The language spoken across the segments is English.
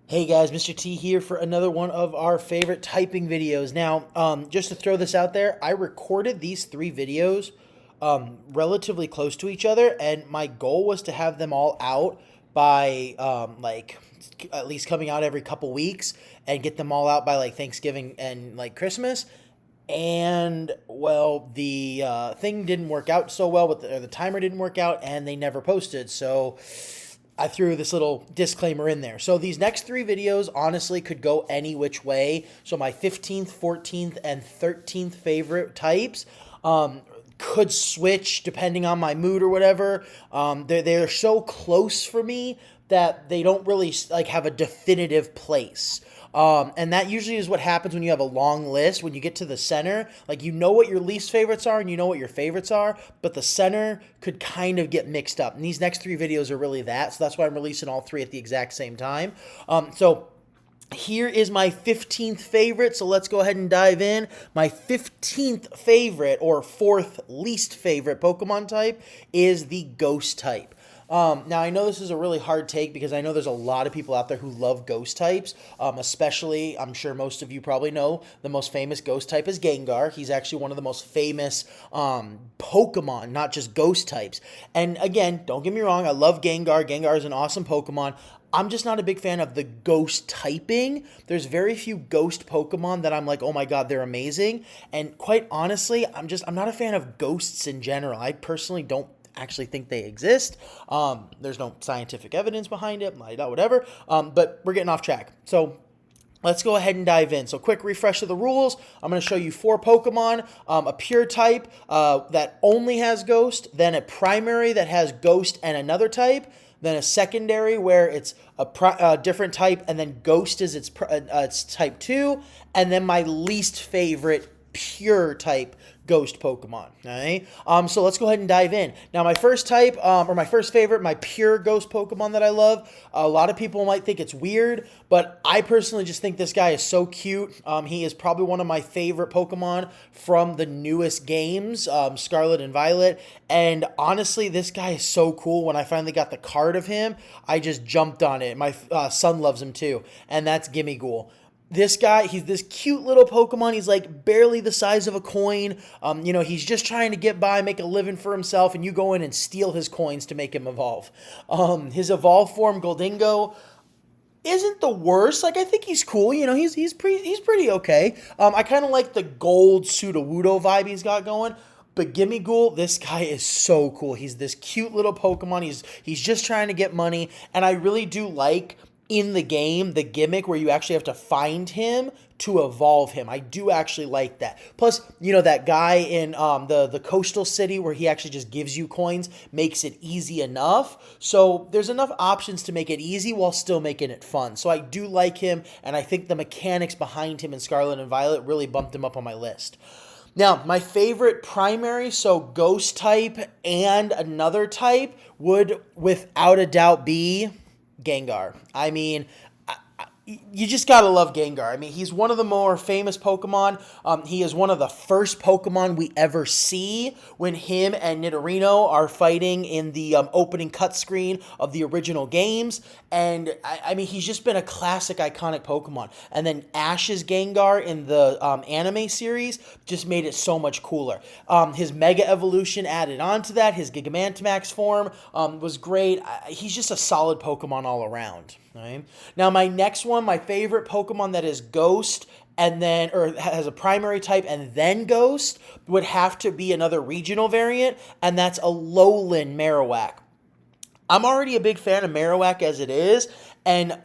Hey guys, Mr. T here for another one of our favorite typing videos. Now, just to throw this out there, I recorded these three videos relatively close to each other, and my goal was to have them all out by like at least coming out every couple weeks and get them all out by like Thanksgiving and like Christmas. And well, the thing didn't work out so well, with the timer didn't work out, and they never posted. So I threw this little disclaimer in there. So these next three videos honestly could go any which way. So my 15th, 14th, and 13th favorite types could switch depending on my mood or whatever. They're so close for me that they don't really like have a definitive place. And that usually is what happens when you have a long list. When you get to the center, like you know what your least favorites are and you know what your favorites are, but the center could kind of get mixed up. And these next three videos are really that. So that's why I'm releasing all three at the exact same time. So here is my 15th favorite, so let's go ahead and dive in. My 15th favorite, or fourth least favorite Pokemon type is the Ghost type. Now, I know this is a really hard take because I know there's a lot of people out there who love ghost types, especially, I'm sure most of you probably know, the most famous ghost type is Gengar. He's actually one of the most famous Pokemon, not just ghost types. And again, don't get me wrong, I love Gengar. Gengar is an awesome Pokemon. I'm just not a big fan of the ghost typing. There's very few ghost Pokemon that I'm like, oh my god, they're amazing. And quite honestly, I'm not a fan of ghosts in general. I personally don't actually think they exist. There's no scientific evidence behind it, whatever. But we're getting off track. So let's go ahead and dive in. So quick refresh of the rules. I'm going to show you four Pokemon, a pure type that only has Ghost, then a primary that has Ghost and another type, then a secondary where it's a different type, and then Ghost is its type 2, and then my least favorite pure type ghost Pokemon. All right. So let's go ahead and dive in. Now, my first type, or my first favorite, my pure ghost Pokemon that I love. A lot of people might think it's weird, but I personally just think this guy is so cute. He is probably one of my favorite Pokemon from the newest games, Scarlet and Violet. And honestly, this guy is so cool. When I finally got the card of him, I just jumped on it. My son loves him too, and that's Gimmighoul. This guy, he's this cute little Pokemon. He's like barely the size of a coin. He's just trying to get by, make a living for himself, and you go in and steal his coins to make him evolve. His evolved form, Goldingo, isn't the worst. Like, I think he's cool. He's pretty okay. I kind of like the gold Sudowoodo vibe he's got going. But Gimmighoul, this guy is so cool. He's this cute little Pokemon. He's just trying to get money, and I really do like in the game the gimmick where you actually have to find him to evolve him. I do actually like that. Plus, that guy in the coastal city where he actually just gives you coins makes it easy enough. So there's enough options to make it easy while still making it fun. So I do like him, and I think the mechanics behind him in Scarlet and Violet really bumped him up on my list. Now, my favorite primary, so ghost type and another type, would without a doubt be Gengar. I mean, you just gotta love Gengar. I mean, he's one of the more famous Pokemon. He is one of the first Pokemon we ever see when him and Nidorino are fighting in the opening cut screen of the original games. And, I mean, he's just been a classic, iconic Pokemon. And then Ash's Gengar in the anime series just made it so much cooler. His Mega Evolution added on to that. His Gigantamax form was great. He's just a solid Pokemon all around. Right? Now, my next one, my favorite Pokemon that is Ghost and then, or has a primary type and then Ghost, would have to be another regional variant, and that's a Lowland Marowak. I'm already a big fan of Marowak as it is, and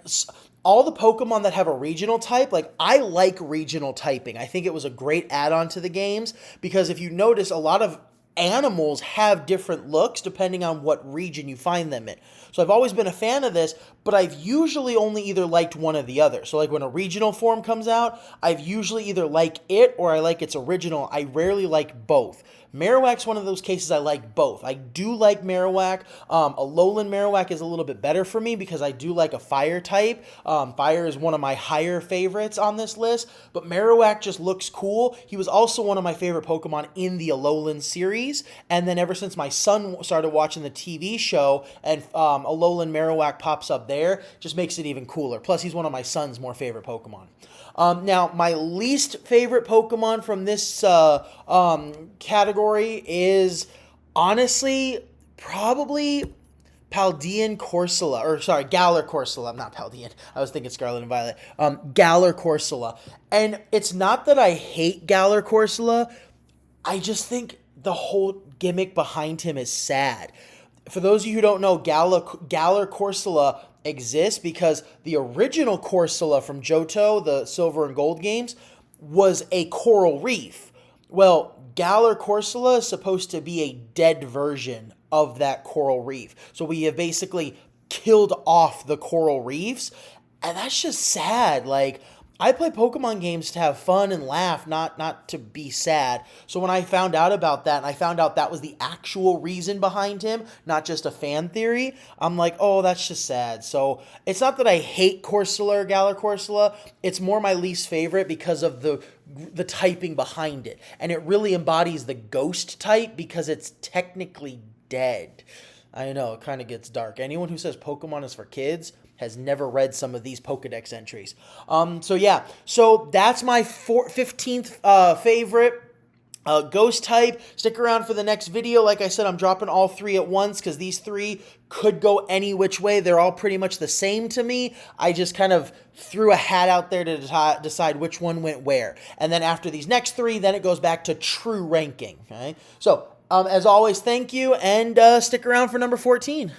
all the Pokemon that have a regional type, like, I like regional typing. I think it was a great add-on to the games, because if you notice, a lot of animals have different looks depending on what region you find them in. So I've always been a fan of this, but I've usually only either liked one or the other. So like when a regional form comes out, I've usually either like it or I like its original. I rarely like both. Marowak's one of those cases I like both. I do like Marowak. Alolan Marowak is a little bit better for me because I do like a fire type. Fire is one of my higher favorites on this list, but Marowak just looks cool. He was also one of my favorite Pokemon in the Alolan series, and then ever since my son started watching the TV show and Alolan Marowak pops up there, just makes it even cooler. Plus, he's one of my son's more favorite Pokemon. Now, my least favorite Pokemon from this category is honestly probably Paldean Corsola, or sorry, Galar Corsola. I'm not Paldean. I was thinking Scarlet and Violet. Galar Corsola. And it's not that I hate Galar Corsola. I just think the whole gimmick behind him is sad. For those of you who don't know, Galar Corsola exists because the original Corsola from Johto, the Silver and Gold games, was a coral reef. Well, Galar Corsola is supposed to be a dead version of that coral reef. So we have basically killed off the coral reefs, and that's just sad. Like, I play Pokemon games to have fun and laugh, not to be sad. So when I found out about that, and I found out that was the actual reason behind him, not just a fan theory, I'm like, oh, that's just sad. So it's not that I hate Corsola or Galar Corsola, it's more my least favorite because of the typing behind it. And it really embodies the ghost type because it's technically dead. I know, it kind of gets dark. Anyone who says Pokemon is for kids has never read some of these Pokedex entries. So that's my 15th favorite ghost type. Stick around for the next video. Like I said, I'm dropping all three at once because these three could go any which way. They're all pretty much the same to me. I just kind of threw a hat out there to decide which one went where. And then after these next three, then it goes back to true ranking. Okay? So, as always, thank you, and stick around for number 14.